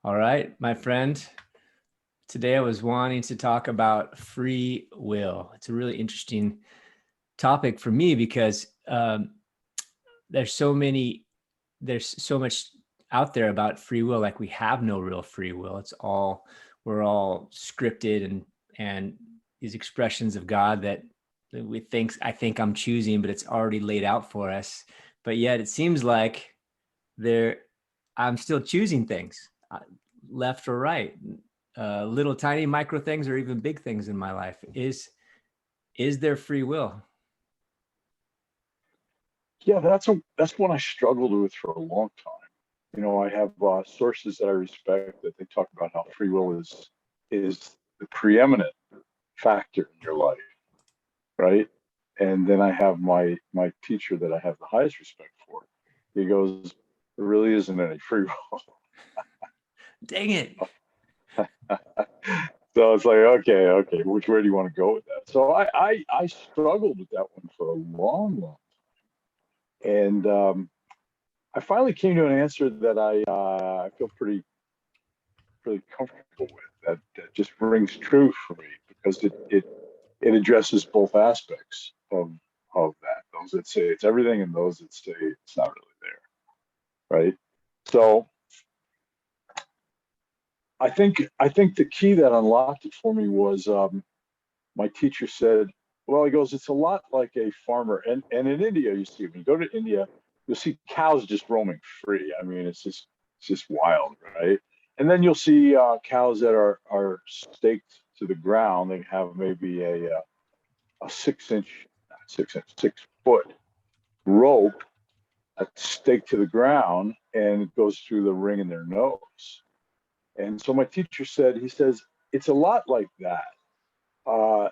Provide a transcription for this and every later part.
All right, my friend. Today I was wanting to talk about free will. It's a really interesting topic for me because there's so much out there about free will. Like we have no real free will. We're all scripted and these expressions of God that I think I'm choosing, but it's already laid out for us. But yet it seems like I'm still choosing things, left or right, little tiny micro things or even big things in my life. Is there free will? Yeah, that's one I struggled with for a long time. I have sources that I respect that they talk about how free will is the preeminent factor in your life, right? And then I have my teacher that I have the highest respect for. He goes, "There really isn't any free will." Dang it. So it's like, okay, which way do you want to go with that? So I struggled with that one for a long time, and I finally came to an answer that I feel pretty comfortable with. That just rings true for me because it addresses both aspects of that. Those that say it's everything and those that say it's not really there, right? So I think the key that unlocked it for me was my teacher said, well, he goes, it's a lot like a farmer. And in India, you see, when you go to India, you'll see cows just roaming free. I mean, it's just wild, right? And then you'll see cows that are staked to the ground. They have maybe a 6 inch, not 6 inch, 6 foot rope that's staked to the ground, and it goes through the ring in their nose. And so my teacher said, he says, it's a lot like that. Uh,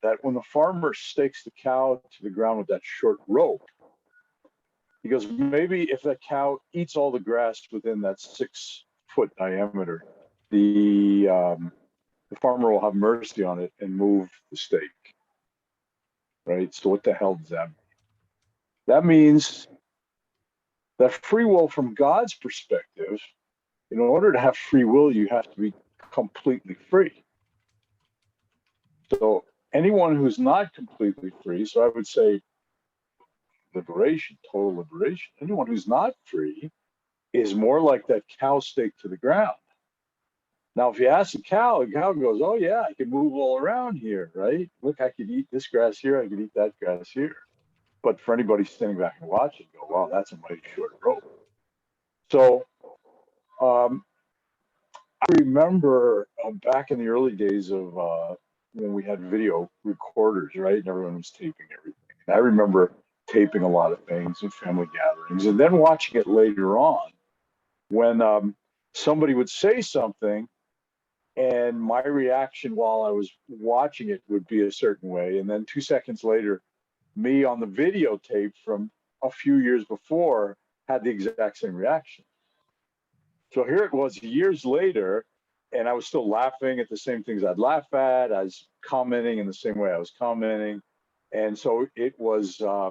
that when the farmer stakes the cow to the ground with that short rope, he goes, maybe if that cow eats all the grass within that 6 foot diameter, the farmer will have mercy on it and move the stake, right? So what the hell does that mean? That means that free will from God's perspective, in order to have free will, you have to be completely free. So anyone who's not completely free, so I would say liberation, total liberation, anyone who's not free is more like that cow stake to the ground. Now, if you ask the cow goes, oh, yeah, I can move all around here, right? Look, I could eat this grass here, I could eat that grass here. But for anybody standing back and watching, go, wow, that's a mighty short rope. So um, I remember back in the early days of when we had video recorders, right? And everyone was taping everything. And I remember taping a lot of things and family gatherings, and then watching it later on when somebody would say something, and my reaction while I was watching it would be a certain way, and then 2 seconds later, me on the videotape from a few years before had the exact same reaction. So here it was years later, and I was still laughing at the same things I'd laugh at. I was commenting in the same way I was commenting. And so it was a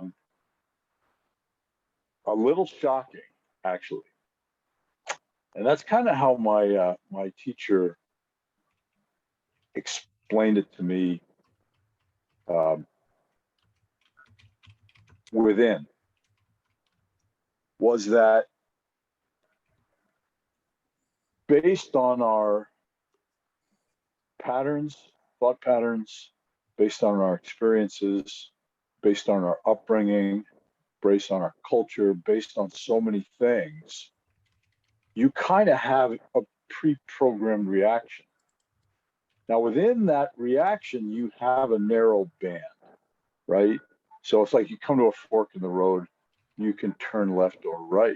little shocking, actually. And that's kind of how my teacher explained it to me um, within, was that based on our patterns, thought patterns, based on our experiences, based on our upbringing, based on our culture, based on so many things, you kind of have a pre-programmed reaction. Now, within that reaction, you have a narrow band, right? So it's like you come to a fork in the road, you can turn left or right,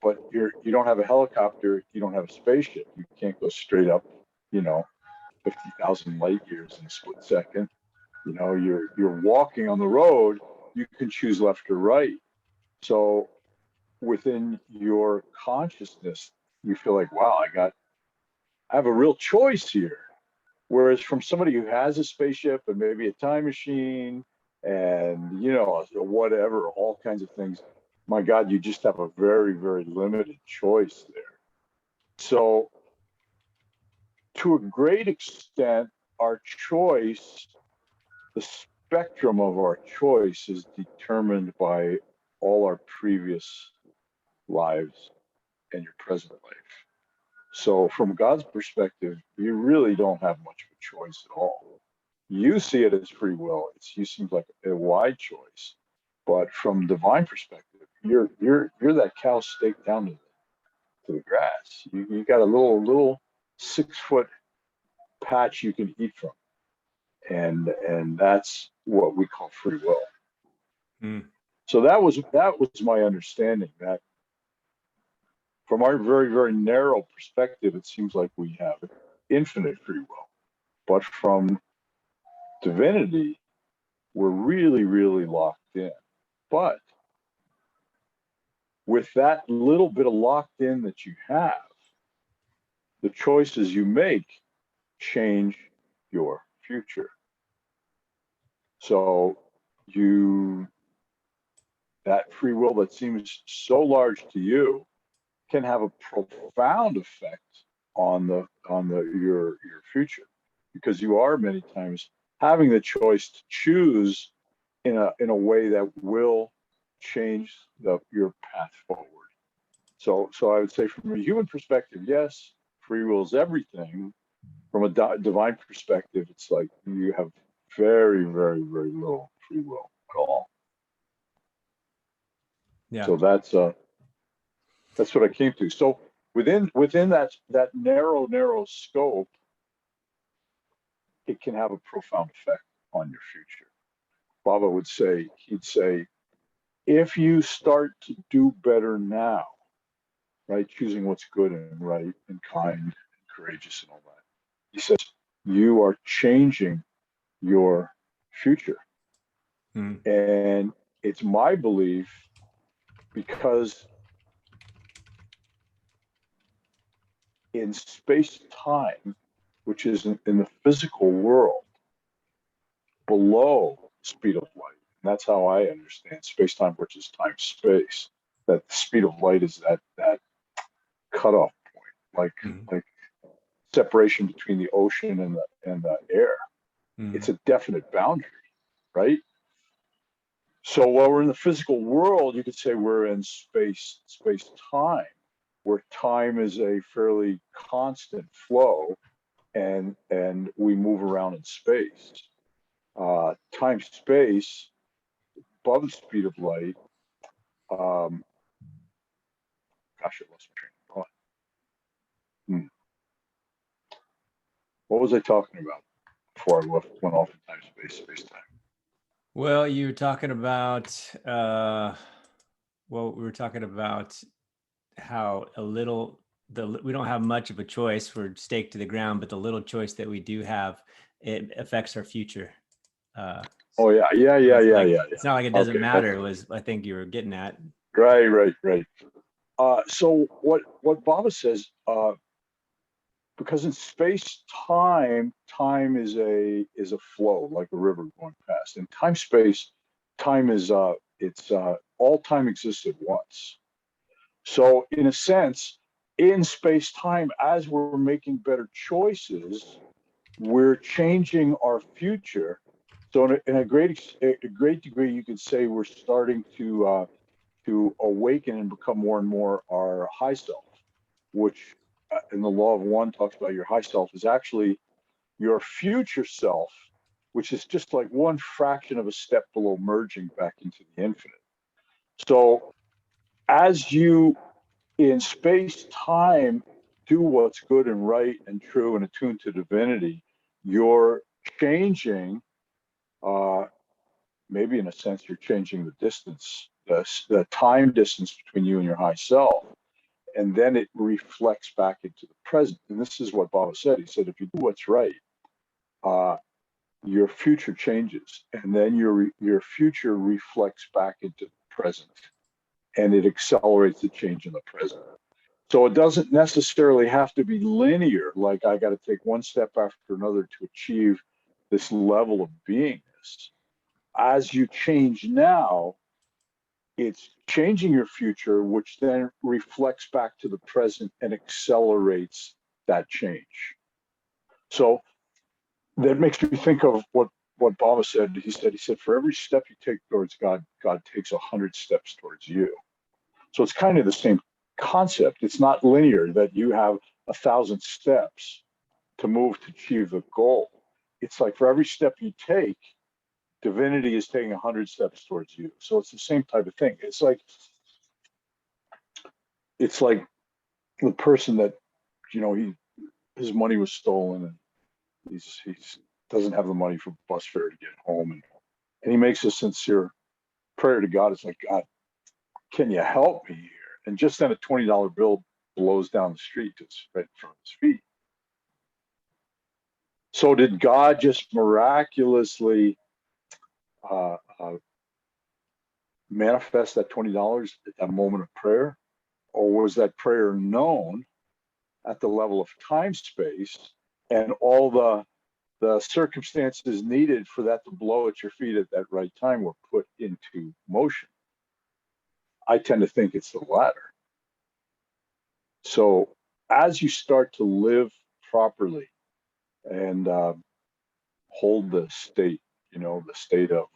but you don't have a helicopter, you don't have a spaceship, you can't go straight up, you know, 50,000 light years in a split second. You're walking on the road, you can choose left or right. So within your consciousness, you feel like, wow, I have a real choice here. Whereas from somebody who has a spaceship and maybe a time machine and whatever, all kinds of things, my God, you just have a very, very limited choice there. So to a great extent, our choice, the spectrum of our choice is determined by all our previous lives and your present life. So from God's perspective, you really don't have much of a choice at all. You see it as free will. You seem like a wide choice, but from divine perspective, you're that cow staked down to the grass. You got a little 6 foot patch you can eat from, and that's what we call free will. So that was my understanding, that from our very, very narrow perspective, it seems like we have infinite free will, but from divinity, we're really, really locked in. But with that little bit of locked in that you have, the choices you make change your future. So that free will that seems so large to you can have a profound effect on your future, because you are many times having the choice to choose in a way that will change your path forward. So I would say, from a human perspective, yes, free will is everything. From a divine perspective, it's like you have very, very, very little free will at all. Yeah. So that's what I came to. So within that narrow scope, it can have a profound effect on your future. Baba he'd say, if you start to do better now, right, choosing what's good and right and kind and courageous and all that, he says, you are changing your future. And it's my belief, because in space-time, which is in the physical world, below the speed of light, and that's how I understand space-time, which is time-space, that the speed of light is that cutoff point, like separation between the ocean and the air. It's a definite boundary, right? So while we're in the physical world, you could say we're in space-time, where time is a fairly constant flow, and we move around in space. Time-space, above the speed of light, gosh, I lost my train of thought. What was I talking about before I went off in time-space, space-time? Well, you were talking about, we were talking about how we don't have much of a choice. We're staked to the ground, but the little choice that we do have, it affects our future. Oh yeah. It's not like it doesn't matter. I think you were getting at. Right. So what Baba says, because in space-time, time is a flow, like a river going past. In time-space, time is all time exists at once. So in a sense, in space-time, as we're making better choices, we're changing our future. So in a great degree, you could say we're starting to awaken and become more and more our high self, which in the law of one talks about your high self is actually your future self, which is just like one fraction of a step below merging back into the infinite. So as you in space-time do what's good and right and true and attuned to divinity, you're changing, maybe in a sense, you're changing the distance, the time distance between you and your high self. And then it reflects back into the present. And this is what Baba said. He said, if you do what's right, your future changes. And then your future reflects back into the present. And it accelerates the change in the present. So it doesn't necessarily have to be linear, like I got to take one step after another to achieve this level of beingness. As you change now, It's changing your future, which then reflects back to the present and accelerates that change. So that makes me think of what Baba said. He said, for every step you take towards God, God takes 100 steps towards you. So it's kind of the same concept. It's not linear that you have 1,000 steps to move to achieve the goal. It's like for every step you take, divinity is taking 100 steps towards you. So it's the same type of thing. It's like the person that, his money was stolen, and he's doesn't have the money for bus fare to get home, and he makes a sincere prayer to God. It's like, God, can you help me here? And just then a $20 bill blows down the street right in front of his feet. So did God just miraculously manifest that $20 at that moment of prayer? Or was that prayer known at the level of time space, and all the circumstances needed for that to blow at your feet at that right time were put into motion? I tend to think it's the latter. So as you start to live properly and hold the state, the state of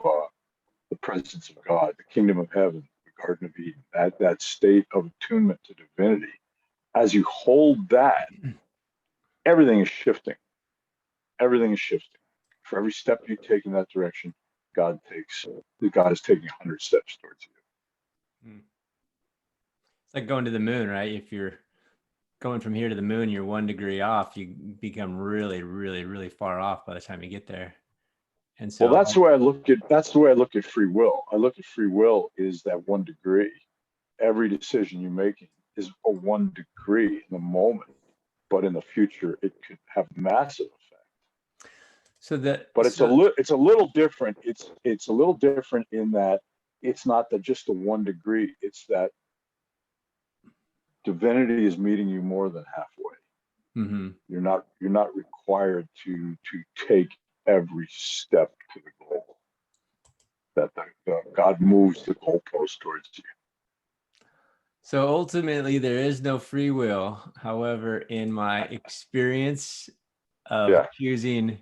the presence of God, the kingdom of heaven, the Garden of Eden, that state of attunement to divinity, as you hold that, everything is shifting. Everything is shifting. For every step you take in that direction, God is taking 100 steps towards you. It's like going to the moon, right? If you're going from here to the moon, you're 1 degree off, you become really, really, really far off by the time you get there. And so, well, that's the way I look at free will. I look at free will is that 1 degree. Every decision you're making is a 1 degree in the moment, but in the future it could have massive effect. But it's a little different. It's a little different in that it's not just the 1 degree. It's that divinity is meeting you more than halfway. Mm-hmm. You're not required to take every step to the goal. That God moves the goalpost towards you. So ultimately, there is no free will. However, in my experience of choosing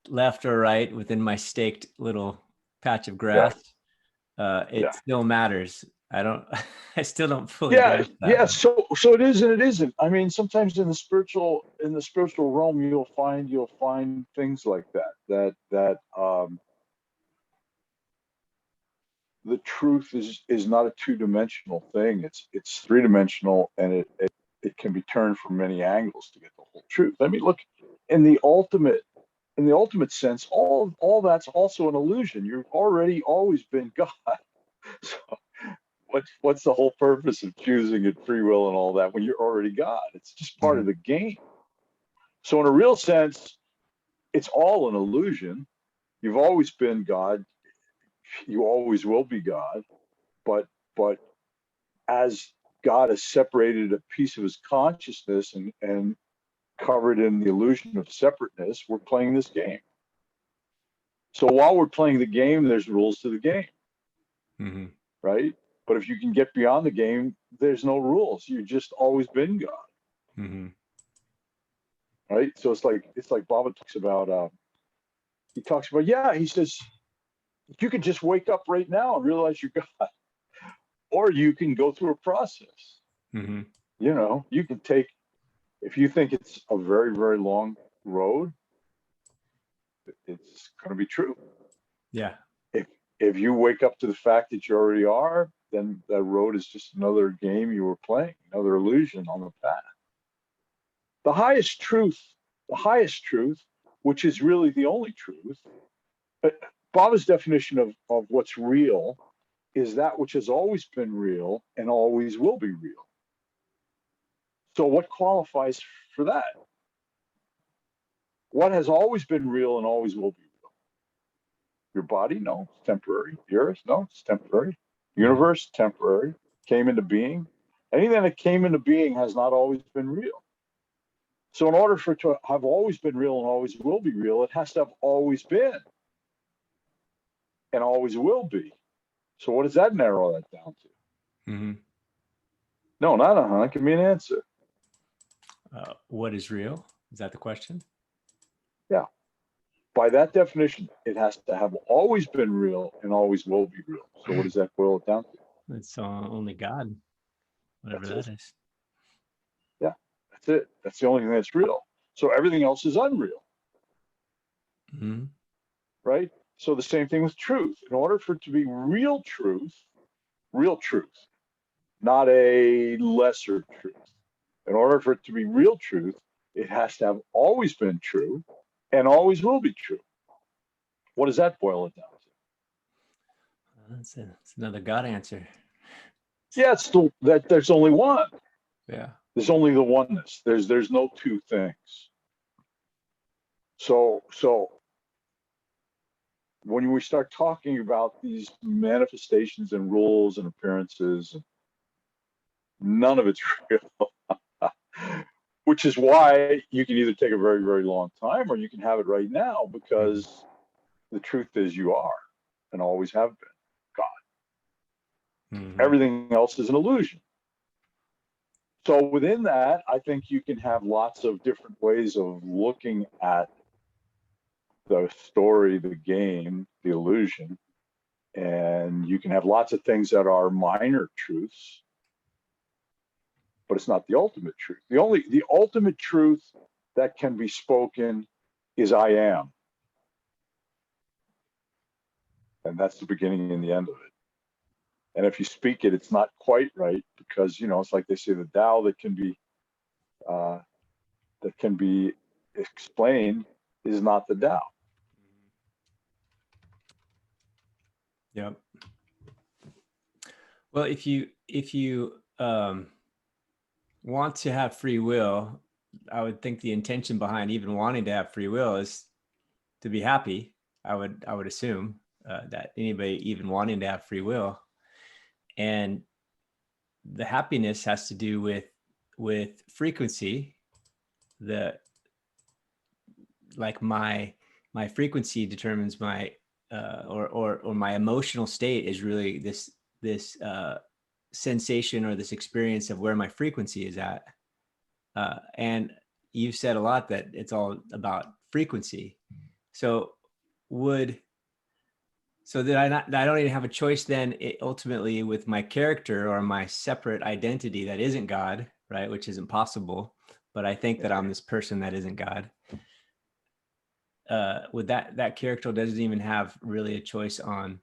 left or right within my staked little patch of grass, it still matters. I still don't fully grasp that. Yeah. So it is and it isn't. I mean, sometimes in the spiritual realm, you'll find things like that the truth is not a 2-dimensional thing. It's 3-dimensional, and it can be turned from many angles to get the whole truth. I mean, look, in the ultimate sense, all that's also an illusion. You've already always been God. So what's the whole purpose of choosing and free will and all that when you're already God? It's just part of the game. So in a real sense, it's all an illusion. You've always been God. You always will be God. But as God has separated a piece of his consciousness and covered in the illusion of separateness, we're playing this game. So while we're playing the game, there's rules to the game, right? But if you can get beyond the game, there's no rules. You've just always been God, right? So it's like Baba talks about. He says you could just wake up right now and realize you're God, or you can go through a process. You can take, if you think it's a very, very long road, it's going to be true. Yeah. If you wake up to the fact that you already are, then that road is just another game you were playing, another illusion on the path. The highest truth, which is really the only truth, Baba's definition of what's real is that which has always been real and always will be real. So what qualifies for that? What has always been real and always will be real? Your body? No, it's temporary. The earth? No, it's temporary. Universe? Temporary. Came into being. Anything that came into being has not always been real. So in order for it to have always been real and always will be real, it has to have always been and always will be. So what does that narrow that down to? Mm-hmm. No, not give me an answer. What is real? Is that the question? Yeah. By that definition, it has to have always been real and always will be real. So what does that boil it down to? It's only God, whatever That's that it. is. Yeah, that's it. That's the only thing that's real. So everything else is unreal, Mm-hmm. right? So the same thing with truth. In order for it to be real truth, not a lesser truth. In order for it to be real truth, it has to have always been true and always will be true. What does that boil it down to? That's another God answer. Yeah, it's still that there's only one. Yeah. There's only the oneness. There's no two things. So when we start talking about these manifestations and rules and appearances, none of it's real. Which is why you can either take a very, very long time or you can have it right now, because the truth is you are and always have been God. Mm-hmm. Everything else is an illusion. So within that, I think you can have lots of different ways of looking at the story, the game, the illusion. And you can have lots of things that are minor truths, but it's not the ultimate truth. The ultimate truth that can be spoken is I am. And that's the beginning and the end of it. And if you speak it, it's not quite right, because it's like they say, the Tao that can be explained is not the Tao. Yep. Well, if you want to have free will, I would think the intention behind even wanting to have free will is to be happy. I would assume that anybody even wanting to have free will, and the happiness has to do with frequency. Like my frequency determines my or my emotional state is really this sensation or this experience of where my frequency is at. And you've said a lot that it's all about frequency. So that I don't even have a choice then, ultimately, with my character or my separate identity that isn't God, right? Which isn't possible. But I think that I'm this person that isn't God. With that character doesn't even have really a choice on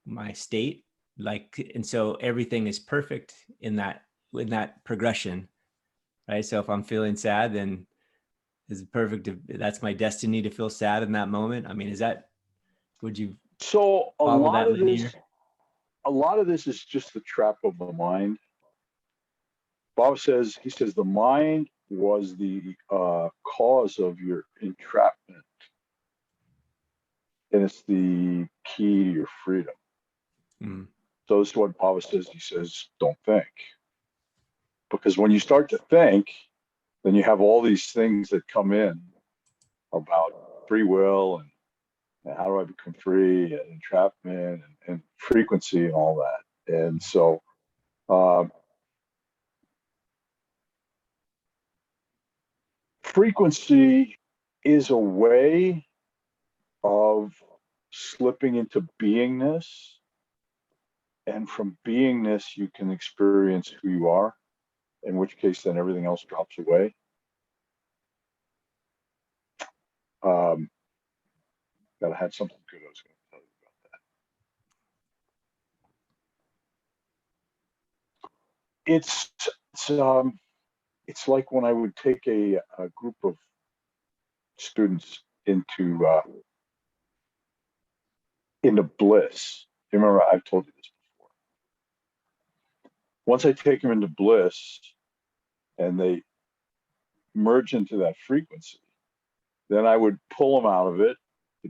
my state. And so everything is perfect in that progression, right? So if I'm feeling sad, then is it perfect? That's my destiny to feel sad in that moment. I mean, would you So follow that linear? a lot of this is just the trap of the mind. Bob says, the mind was the cause of your entrapment, and it's the key to your freedom. Mm. So this is what Baba says. He says, don't think. Because when you start to think, then you have all these things that come in about free will and how do I become free, and entrapment and frequency and all that. And so frequency is a way of slipping into beingness. And from beingness, you can experience who you are, in which case then everything else drops away. That I had something good I was going to tell you about that. It's like when I would take a group of students into bliss. You remember I've told you this before. Once I take them into bliss and they merge into that frequency, then I would pull them out of it.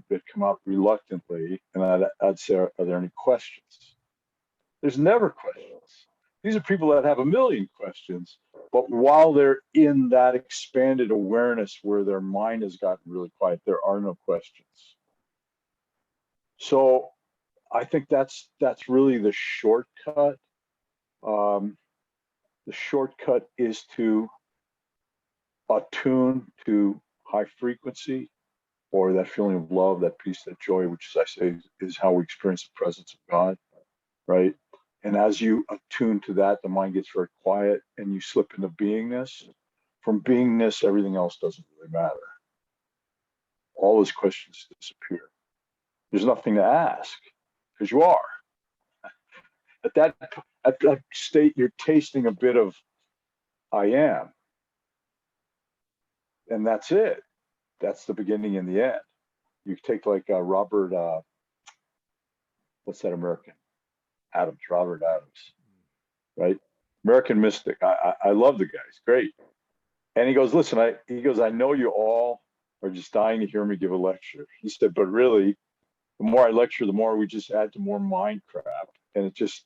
They'd come out reluctantly, and I'd say, "Are there any questions?" There's never questions. These are people that have a million questions, but while they're in that expanded awareness where their mind has gotten really quiet, there are no questions. So I think that's really the shortcut. The shortcut is to attune to high frequency, or that feeling of love, that peace, that joy, which, as I say, is how we experience the presence of God, right? And as you attune to that, the mind gets very quiet and you slip into beingness. From beingness, everything else doesn't really matter. All those questions disappear. There's nothing to ask because you are. At that state, you're tasting a bit of I am. And that's it. That's the beginning and the end. You take like Robert, what's that American? Adams, Robert Adams, right? American mystic. I love the guy. He's great. And he goes, listen, I know you all are just dying to hear me give a lecture. He said, but really, the more I lecture, the more we just add to more mind crap. And it just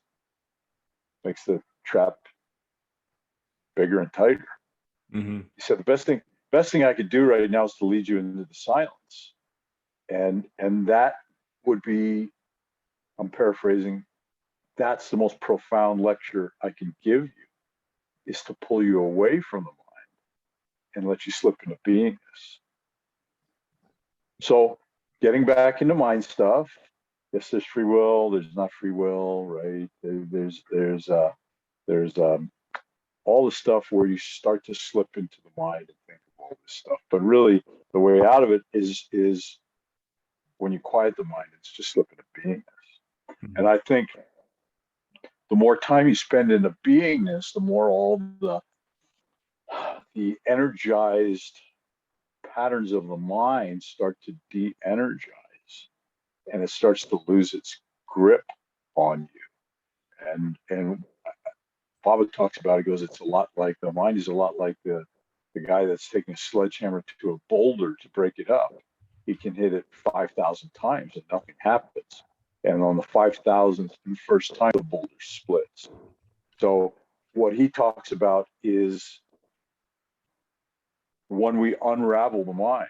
makes the trap bigger and tighter. Mm-hmm. He said, the best thing I could do right now is to lead you into the silence. And that would be, I'm paraphrasing, that's the most profound lecture I can give you, is to pull you away from the mind and let you slip into beingness. So getting back into mind stuff, yes, there's free will, there's not free will, right? There's all the stuff where you start to slip into the mind and think of all this stuff. But really, the way out of it is when you quiet the mind, it's just slip into beingness. Mm-hmm. And I think the more time you spend in the beingness, the more all the energized patterns of the mind start to de-energize, and it starts to lose its grip on you. And Baba talks about it, goes, it's a lot like, the mind is a lot like the guy that's taking a sledgehammer to a boulder to break it up. He can hit it 5,000 times and nothing happens. And on the 5,000th and first time, the boulder splits. So what he talks about is when we unravel the mind,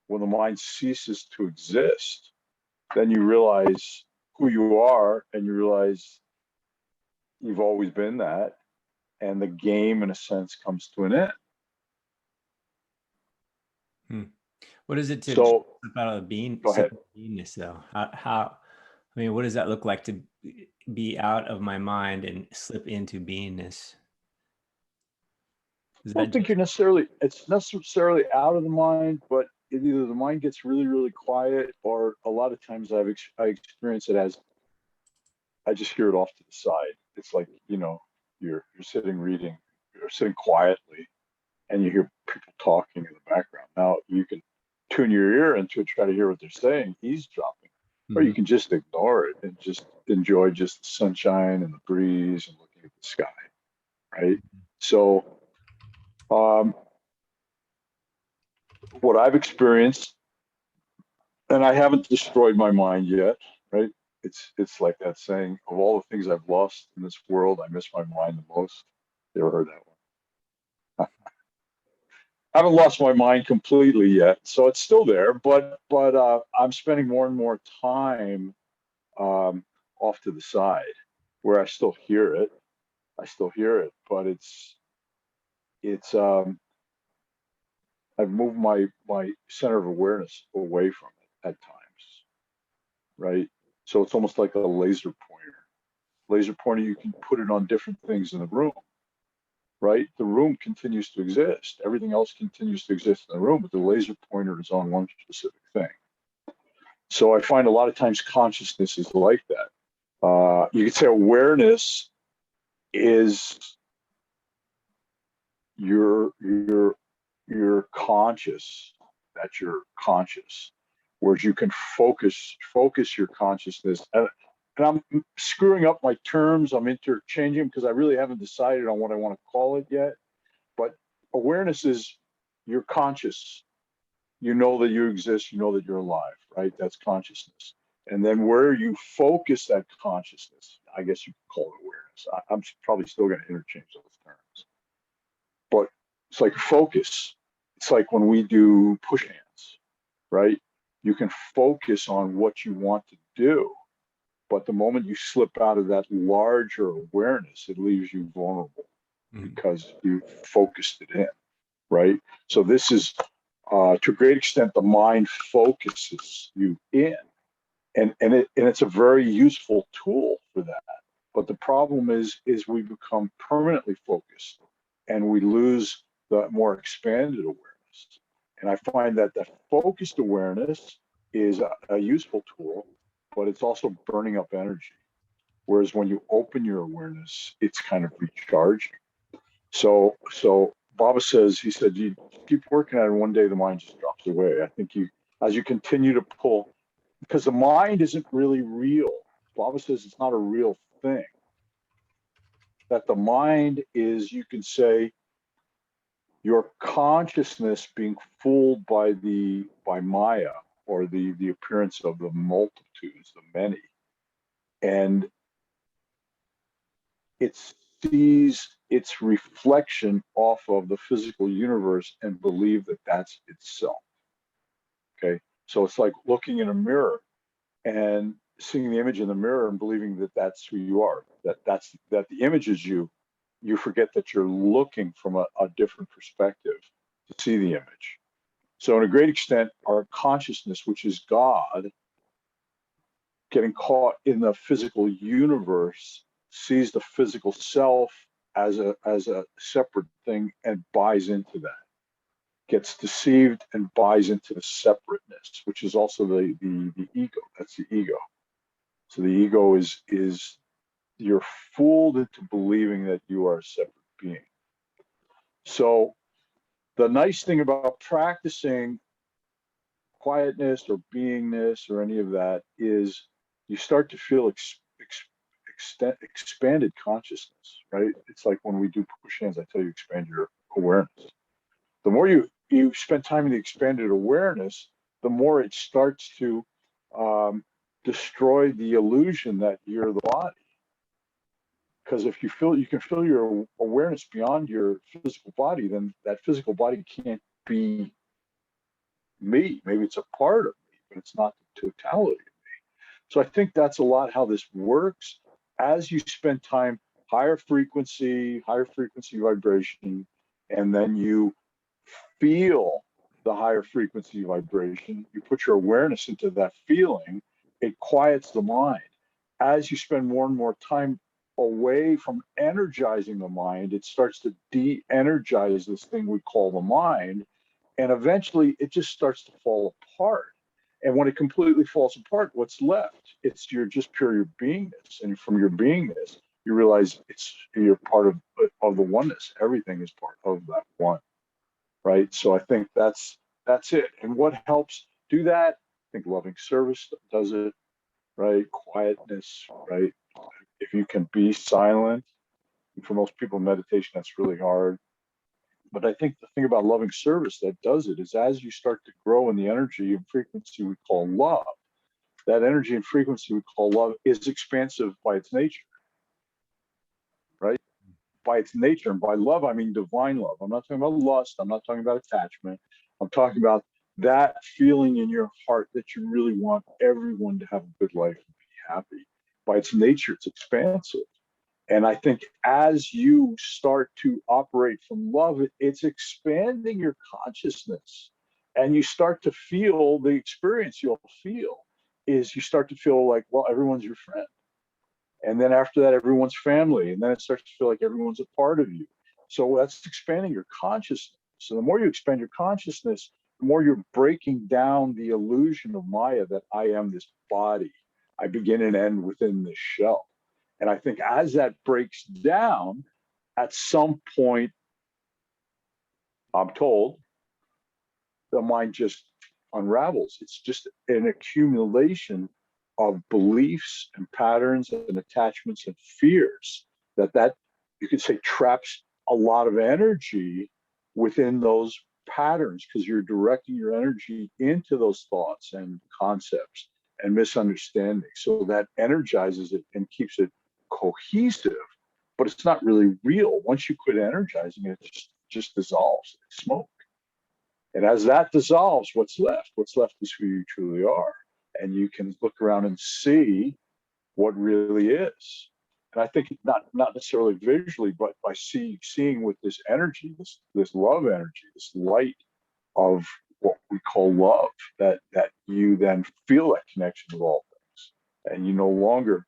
when the mind ceases to exist, then you realize who you are, and you realize you've always been that, and the game, in a sense, comes to an end. What is it to so, slip out of beingness, though? How? I mean, what does that look like to be out of my mind and slip into beingness? I don't think it's necessarily out of the mind, but either the mind gets really, really quiet, or a lot of times I experience it as I just hear it off to the side. It's like, you're sitting reading, you're sitting quietly, and you hear people talking in the background. Now you can tune your ear into it, try to hear what they're saying, eavesdropping, or you can just ignore it and just enjoy just the sunshine and the breeze and looking at the sky, right? So what I've experienced, and I haven't destroyed my mind yet, right? It's like that saying, of all the things I've lost in this world, I miss my mind the most. You ever heard that one? I haven't lost my mind completely yet, so it's still there, but I'm spending more and more time off to the side, where I still hear it. But it's I've moved my center of awareness away from it at times, right? So it's almost like a laser pointer. Laser pointer, you can put it on different things in the room, right? The room continues to exist. Everything else continues to exist in the room, but the laser pointer is on one specific thing. So I find a lot of times consciousness is like that. You could say awareness is you're conscious, that you're conscious, whereas you can focus your consciousness. And I'm screwing up my terms. I'm interchanging because I really haven't decided on what I want to call it yet. But awareness is you're conscious. You know that you exist. You know that you're alive, right? That's consciousness. And then where you focus that consciousness, I guess you could call it awareness. I'm probably still going to interchange those terms. But it's like focus. It's like when we do push hands, right? You can focus on what you want to do. But the moment you slip out of that larger awareness, it leaves you vulnerable because you focused it in, right? So this is, to a great extent, the mind focuses you in, and it's a very useful tool for that. But the problem is we become permanently focused, and we lose the more expanded awareness. And I find that the focused awareness is a useful tool, but it's also burning up energy. Whereas when you open your awareness, it's kind of recharging. So Baba says, he said, you keep working at it, one day the mind just drops away. I think as you continue to pull, because the mind isn't really real. Baba says it's not a real thing. That the mind is, you can say, your consciousness being fooled by Maya, or the appearance of the multitudes, the many. And it sees its reflection off of the physical universe and believe that that's itself. Okay. So it's like looking in a mirror and seeing the image in the mirror and believing that that's who you are, that the image is you. You forget that you're looking from a different perspective to see the image. So, in a great extent, our consciousness, which is God, getting caught in the physical universe, sees the physical self as a separate thing and buys into that. Gets deceived and buys into the separateness, which is also the ego. That's the ego. So the ego is you're fooled into believing that you are a separate being. So the nice thing about practicing quietness or beingness or any of that is you start to feel expanded consciousness, right? It's like when we do push hands, I tell you, expand your awareness. The more you spend time in the expanded awareness, the more it starts to destroy the illusion that you're the body. Because if you can feel your awareness beyond your physical body, then that physical body can't be me. Maybe it's a part of me, but it's not the totality of me. So I think that's a lot how this works. As you spend time higher frequency vibration, and then you feel the higher frequency vibration, you put your awareness into that feeling, it quiets the mind. As you spend more and more time away from energizing the mind, it starts to de-energize this thing we call the mind, and eventually it just starts to fall apart. And when it completely falls apart, what's left? It's just pure your beingness. And from your beingness, you realize you're part of the oneness. Everything is part of that one, right? So I think that's it. And what helps do that? I think loving service does it, right? Quietness, right? If you can be silent, and for most people, meditation, that's really hard. But I think the thing about loving service that does it is as you start to grow in the energy and frequency we call love, that energy and frequency we call love is expansive by its nature, right? By its nature. And by love, I mean divine love. I'm not talking about lust. I'm not talking about attachment. I'm talking about that feeling in your heart that you really want everyone to have a good life and be happy. By its nature, it's expansive. And I think as you start to operate from love, it's expanding your consciousness. And you start to feel the experience you'll feel is you start to feel like, well, everyone's your friend. And then after that, everyone's family. And then it starts to feel like everyone's a part of you. So that's expanding your consciousness. So the more you expand your consciousness, the more you're breaking down the illusion of Maya that I am this body. I begin and end within this shell. And I think as that breaks down, at some point, I'm told, the mind just unravels. It's just an accumulation of beliefs and patterns and attachments and fears that you could say traps a lot of energy within those patterns, because you're directing your energy into those thoughts and concepts and misunderstanding. So that energizes it and keeps it cohesive, but it's not really real. Once you quit energizing it, it just dissolves like smoke. And as that dissolves, what's left? What's left is who you truly are. And you can look around and see what really is. And I think not necessarily visually, but by seeing with this energy, this love energy, this light of what we call love, that you then feel that connection with all things, and you no longer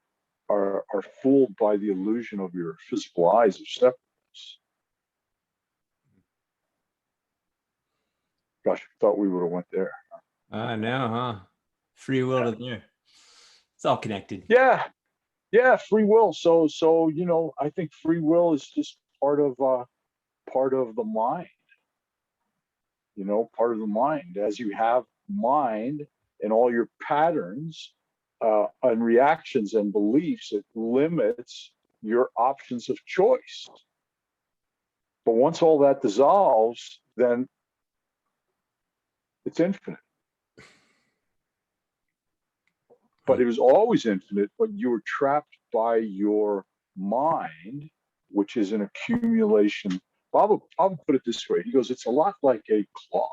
are fooled by the illusion of your physical eyes of separateness. Gosh, I thought we would have went there. No, huh? Free will to there. It's all connected. Yeah, free will. So I think free will is just part of the mind. Part of the mind. As you have mind and all your patterns and reactions and beliefs, it limits your options of choice. But once all that dissolves, then it's infinite. But it was always infinite, but you were trapped by your mind, which is an accumulation. Bob put it this way. He goes, it's a lot like a cloth.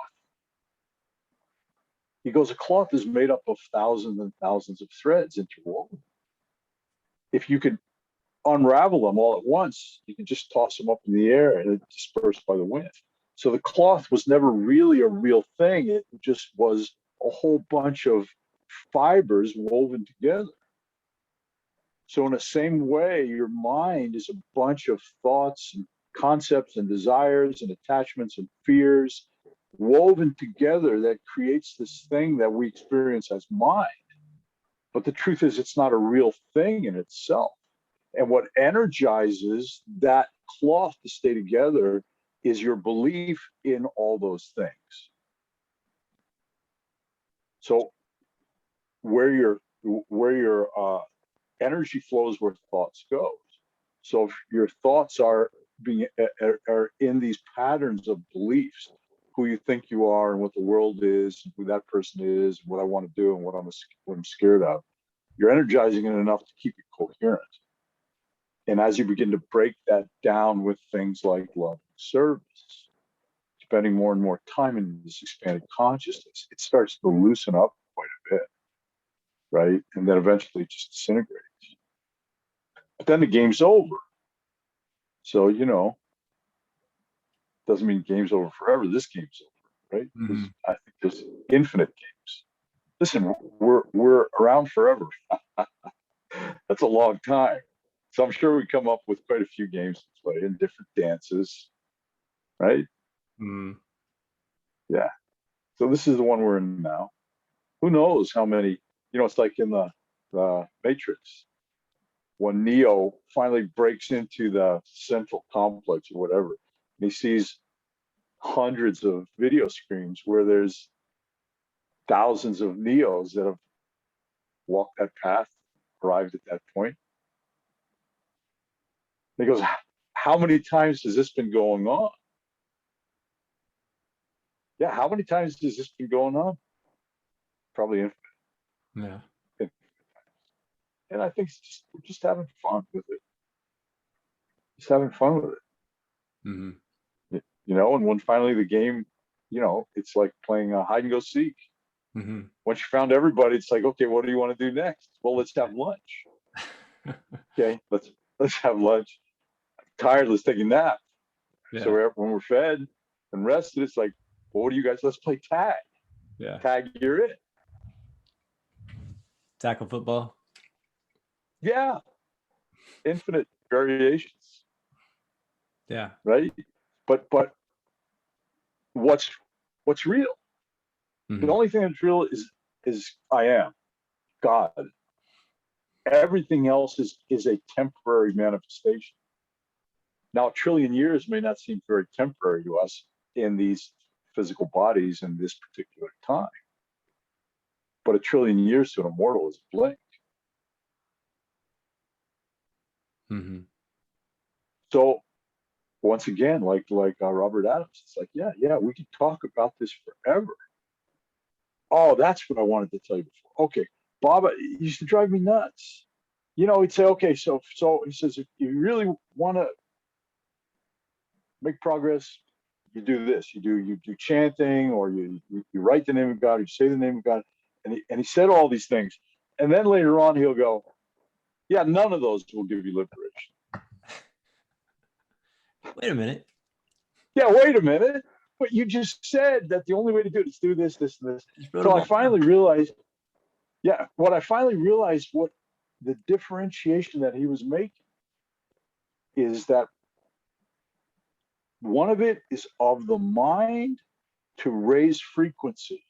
He goes, a cloth is made up of thousands and thousands of threads interwoven. If you could unravel them all at once, you can just toss them up in the air and it's dispersed by the wind. So the cloth was never really a real thing. It just was a whole bunch of fibers woven together. So in the same way, your mind is a bunch of thoughts and concepts and desires and attachments and fears woven together that creates this thing that we experience as mind. But the truth is, it's not a real thing in itself. And what energizes that cloth to stay together is your belief in all those things. So where your energy flows, where thoughts goes. So if your thoughts are in these patterns of beliefs, who you think you are and what the world is, who that person is, what I want to do and what I'm scared of, you're energizing it enough to keep it coherent. And as you begin to break that down with things like love and service, spending more and more time in this expanded consciousness, it starts to loosen up quite a bit, right? And then eventually it just disintegrates. But then the game's over. So, doesn't mean game's over forever. This game's over, right? Mm-hmm. I think there's infinite games. Listen, we're around forever. That's a long time. So I'm sure we come up with quite a few games to play and different dances, right? Mm. Yeah. So this is the one we're in now. Who knows how many, it's like in the Matrix, when Neo finally breaks into the central complex or whatever, and he sees hundreds of video screens where there's thousands of Neos that have walked that path, arrived at that point. And he goes, how many times has this been going on? Yeah, how many times has this been going on? Probably infinite. Yeah. And I think we're just having fun with it. Just having fun with it. Mm-hmm. And when finally the game, it's like playing a hide and go seek. Mm-hmm. Once you found everybody, it's like, okay, what do you want to do next? Well, let's have lunch. Okay, let's have lunch. I'm tired, let's take a nap. Yeah. So when we're fed and rested, it's like, well, what do you guys? Let's play tag. Yeah. Tag, you're it. Tackle football. Yeah. Infinite variations. Yeah. Right. But what's real? Mm-hmm. The only thing that's real is I am God. Everything else is a temporary manifestation. Now, 1 trillion years may not seem very temporary to us in these physical bodies in this particular time. But 1 trillion years to an immortal is a blink. Mm-hmm. So once again, like Robert Adams, it's like, yeah, we can talk about this forever. Oh, that's what I wanted to tell you before. Okay, Bob, it used to drive me nuts. He'd say, okay, so he says, if you really want to make progress, you do this. You do chanting, or you write the name of God, or you say the name of God, and he said all these things, and then later on he'll go, Yeah, none of those will give you liberation. Wait a minute. Yeah, wait a minute. But you just said that the only way to do it is do this, this, and this. Just wrote So them I all down. finally realized, yeah, what I finally realized, what the differentiation that he was making is that one of it is of the mind to raise frequency.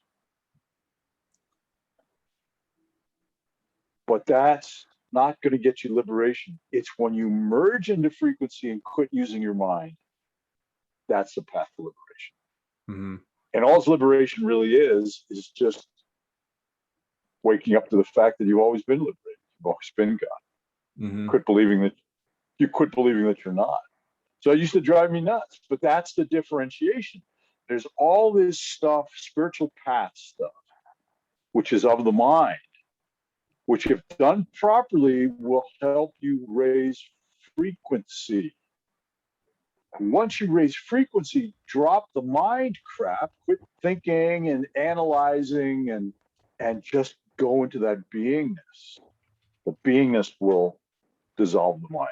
But that's not going to get you liberation. It's when you merge into frequency and quit using your mind. That's the path to liberation. Mm-hmm. And all liberation really is just waking up to the fact that you've always been liberated. You've always been God. Mm-hmm. Quit believing that you're not. So it used to drive me nuts, but that's the differentiation. There's all this stuff, spiritual path stuff, which is of the mind, which if done properly will help you raise frequency. And once you raise frequency, drop the mind crap, quit thinking and analyzing and just go into that beingness. The beingness will dissolve the mind.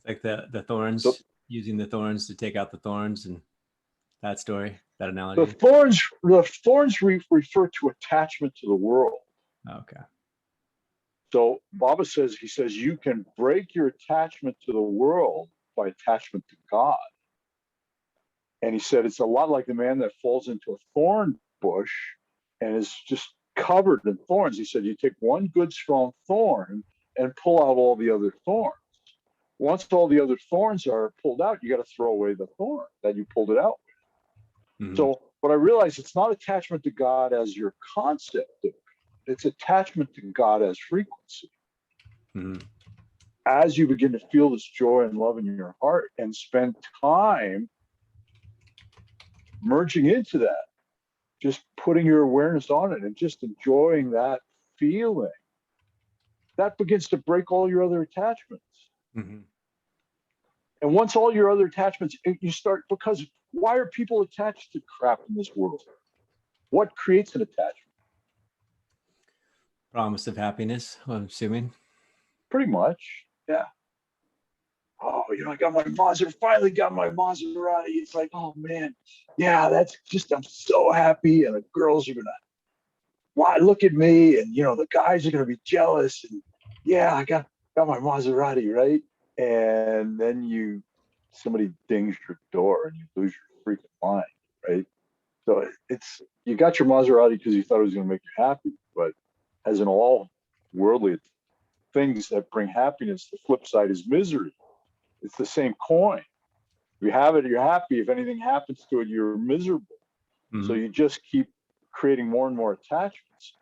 Like the thorns, So using the thorns to take out the thorns, and that story, that the analogy. thorns refer to attachment to the world. Okay. So Baba says, he says, you can break your attachment to the world by attachment to God. And he said, it's a lot like the man that falls into a thorn bush and is just covered in thorns. He said, you take one good strong thorn and pull out all the other thorns. Once all the other thorns are pulled out, you got to throw away the thorn that you pulled it out with. Mm-hmm. So what I realized, it's not attachment to God as your concept of it. It's attachment to God as frequency. Mm-hmm. As you begin to feel this joy and love in your heart and spend time merging into that, just putting your awareness on it and just enjoying that feeling, that begins to break all your other attachments. Mm-hmm. And once all your other attachments, you start, because why are people attached to crap in this world? What creates an attachment? Promise of happiness, I'm assuming. Pretty much, yeah. Oh, I got my Maserati, finally got my Maserati. It's like, oh man, yeah, that's just, I'm so happy. And the girls are gonna, why, look at me. And the guys are gonna be jealous. And yeah, I got my Maserati, right? And then somebody dings your door and you lose your freaking mind, right? So it's, you got your Maserati because you thought it was gonna make you happy, but as in all worldly things that bring happiness, the flip side is misery. It's the same coin. If you have it, you're happy. If anything happens to it, you're miserable. Mm-hmm. So you just keep creating more and more attachments.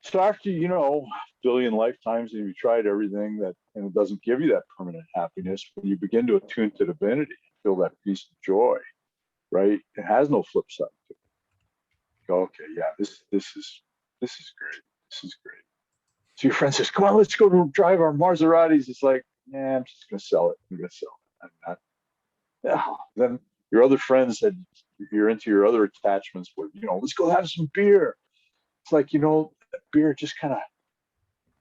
So after, a billion lifetimes and you've tried everything and it doesn't give you that permanent happiness, when you begin to attune to divinity, feel that peace and joy, right? It has no flip side to it. Go, okay, yeah, this is great. This is great. So your friend says, come on, let's go drive our Maseratis. It's like, yeah, I'm just going to sell it. I'm going to sell it. I'm not. Yeah. Then your other friends said, you're into your other attachments with, let's go have some beer. It's like, beer just kind of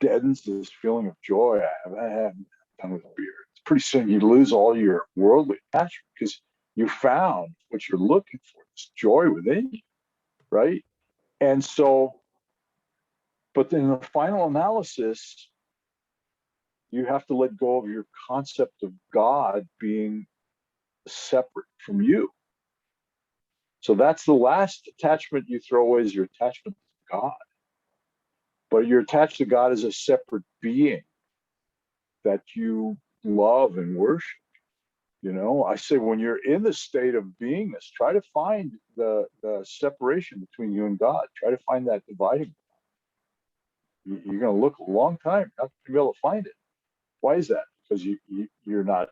deadens this feeling of joy I haven't done with beer. It's pretty soon you lose all your worldly attachment because you found what you're looking for, this joy within you, right? And so, but in the final analysis, you have to let go of your concept of God being separate from you. So that's the last attachment you throw away, is your attachment to God. But you're attached to God as a separate being that you love and worship. I say, when you're in the state of beingness, try to find the separation between you and God. Try to find that dividing. You're going to look a long time not to be able to find it. Why is that? Because you're not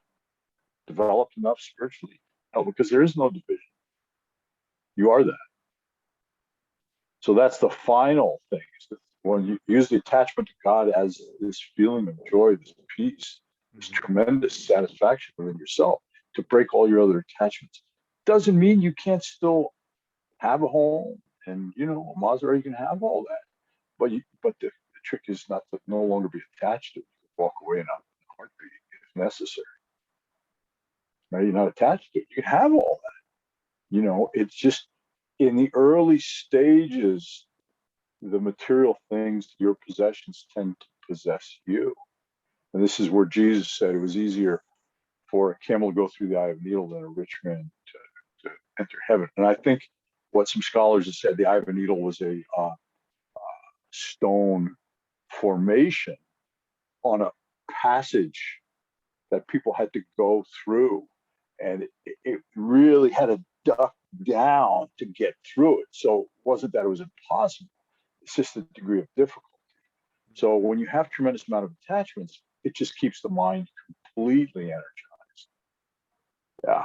developed enough spiritually? No, because there is no division. You are that. So that's the final thing. When you use the attachment to God as this feeling of joy, this peace, this tremendous satisfaction within yourself, to break all your other attachments. Doesn't mean you can't still have a home and, a Maserati, you can have all that. But the trick is not to no longer be attached to it. Walk away and not heartbeat if necessary. Right? You're not attached to it. You can have all that. It's just in the early stages, the material things, your possessions tend to possess you. And this is where Jesus said it was easier for a camel to go through the eye of a needle than a rich man to enter heaven. And I think what some scholars have said, the eye of a needle was a stone formation on a passage that people had to go through. And it really had to duck down to get through it. So it wasn't that it was impossible. It's just a degree of difficulty. So when you have tremendous amount of attachments, it just keeps the mind completely energized. Yeah,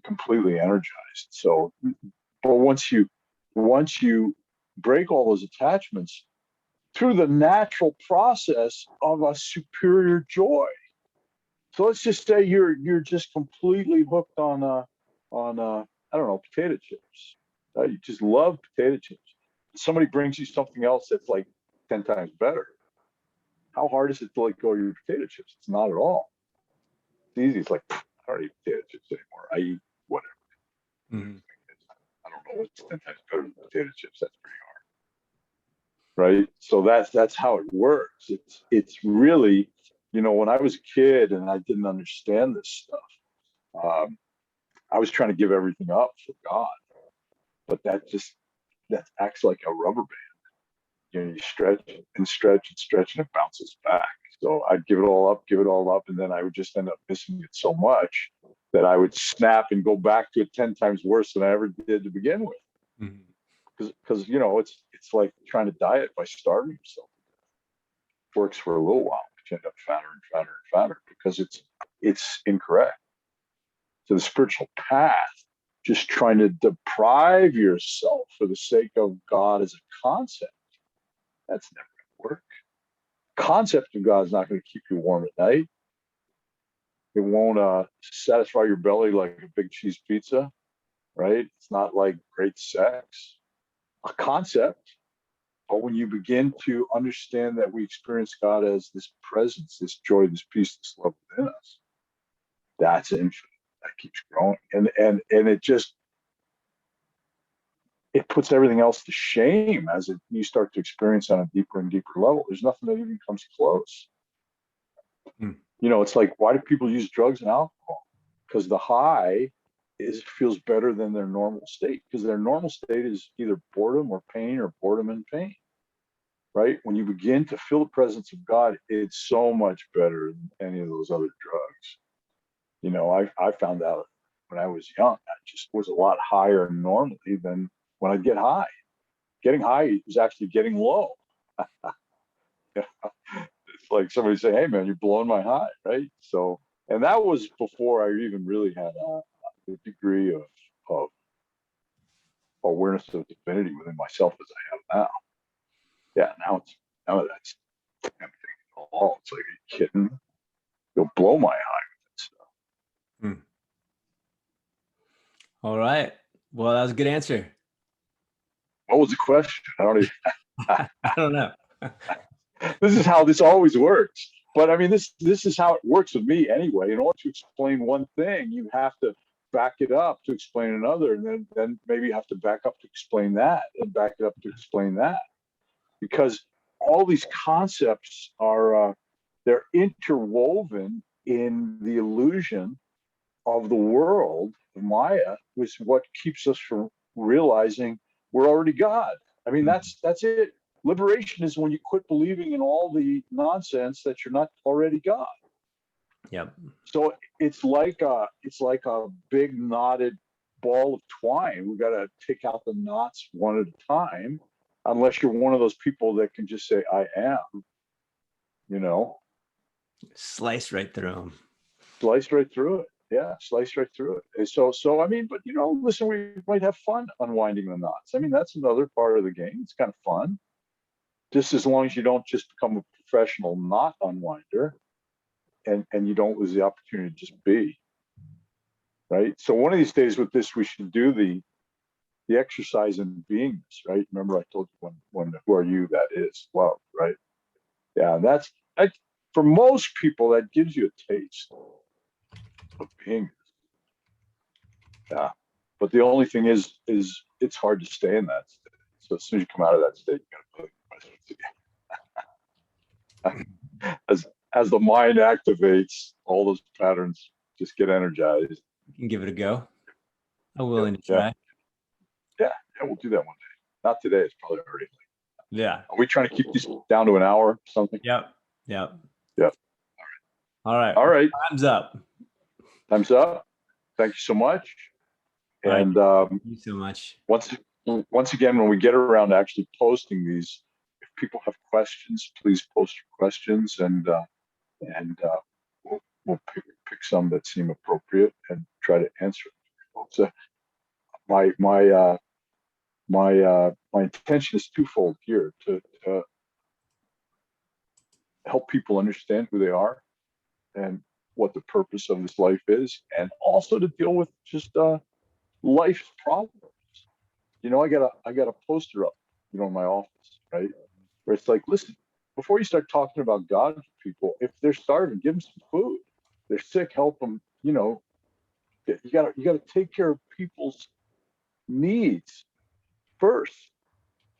completely energized. So, but once you break all those attachments through the natural process of a superior joy. So let's just say you're just completely hooked on I don't know, potato chips. You just love potato chips. Somebody brings you something else that's like 10 times better. How hard is it to let go of your potato chips? It's not at all. It's easy. It's like, I don't eat potato chips anymore. I eat whatever. Mm-hmm. I don't know what's 10 times better than potato chips. That's pretty hard. Right? So that's how it works. It's really, when I was a kid and I didn't understand this stuff, I was trying to give everything up for God. But that acts like a rubber band. You stretch and stretch and stretch, and it bounces back. So I'd give it all up, and then I would just end up missing it so much that I would snap and go back to it 10 times worse than I ever did to begin with. Because it's like trying to diet by starving yourself. It works for a little while, but you end up fatter and fatter and fatter because it's incorrect. So the spiritual path, just trying to deprive yourself for the sake of God as a concept, that's never going to work. Concept of God is not going to keep you warm at night. It won't satisfy your belly like a big cheese pizza, right? It's not like great sex. A concept. But when you begin to understand that we experience God as this presence, this joy, this peace, this love within us, that's infinite. That keeps growing. And it puts everything else to shame as you start to experience on a deeper and deeper level. There's nothing that even comes close. It's like, why do people use drugs and alcohol? Because the high feels better than their normal state, because their normal state is either boredom or pain, or boredom and pain, right? When you begin to feel the presence of God, it's so much better than any of those other drugs. I found out when I was young, I just was a lot higher normally than when I'd get high. Getting high is actually getting low. It's like somebody say, "Hey man, you're blowing my high," right? So, and that was before I even really had a degree of awareness of divinity within myself as I have now. Yeah, now that's everything at all. It's like, are you kidding? You'll blow my high with that stuff. All right. Well, that was a good answer. What was the question? I don't even. I don't know. This is how this always works. But I mean, this is how it works with me anyway. In order to explain one thing, you have to back it up to explain another, and then maybe you have to back up to explain that, and back it up to explain that, because all these concepts are they're interwoven in the illusion of the world of Maya, which is what keeps us from realizing we're already God. I mean, that's it. Liberation is when you quit believing in all the nonsense that you're not already God. Yep. So it's like a big knotted ball of twine. We got to take out the knots one at a time, unless you're one of those people that can just say, "I am," Slice right through them. Slice right through it. Yeah, slice right through it. So I mean, but listen, we might have fun unwinding the knots. I mean, that's another part of the game. It's kind of fun. Just as long as you don't just become a professional knot unwinder, and you don't lose the opportunity to just be. Right. So one of these days with this, we should do the exercise in beingness, right? Remember I told you when who are you, that is love, right? Yeah, for most people, that gives you a taste of being. Yeah. But the only thing is it's hard to stay in that state. So as soon as you come out of that state, you got to put questions again. As the mind activates, all those patterns just get energized. You can give it a go. I'm willing to Yeah, try. yeah, yeah. We'll do that one day. Not today. It's probably already late. Yeah. Are we trying to keep these down to an hour or something? Yep. Yep. Yeah. All right. All right. Time's up. Time's up. Thank you so much. All right. And Thank you so much. once again, when we get around to actually posting these, if people have questions, please post your questions, and we'll pick some that seem appropriate and try to answer it. So my intention is twofold here: to help people understand who they are and what the purpose of this life is, and also to deal with just life's problems. I got a poster up, in my office, right, where it's like, listen, before you start talking about God to people, if they're starving, give them some food. They're sick, help them. You gotta take care of people's needs first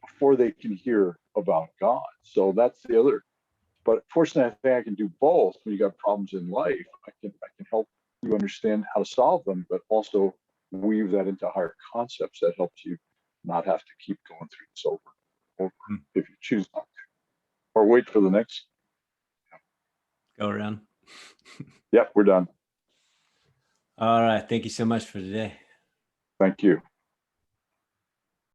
before they can hear about God. So that's the other. But fortunately, I think I can do both. When you got problems in life, I can help you understand how to solve them, but also weave that into higher concepts that helps you not have to keep going through this over if you choose not to, or wait for the next. Go around. Yep, we're done. All right. Thank you so much for today. Thank you.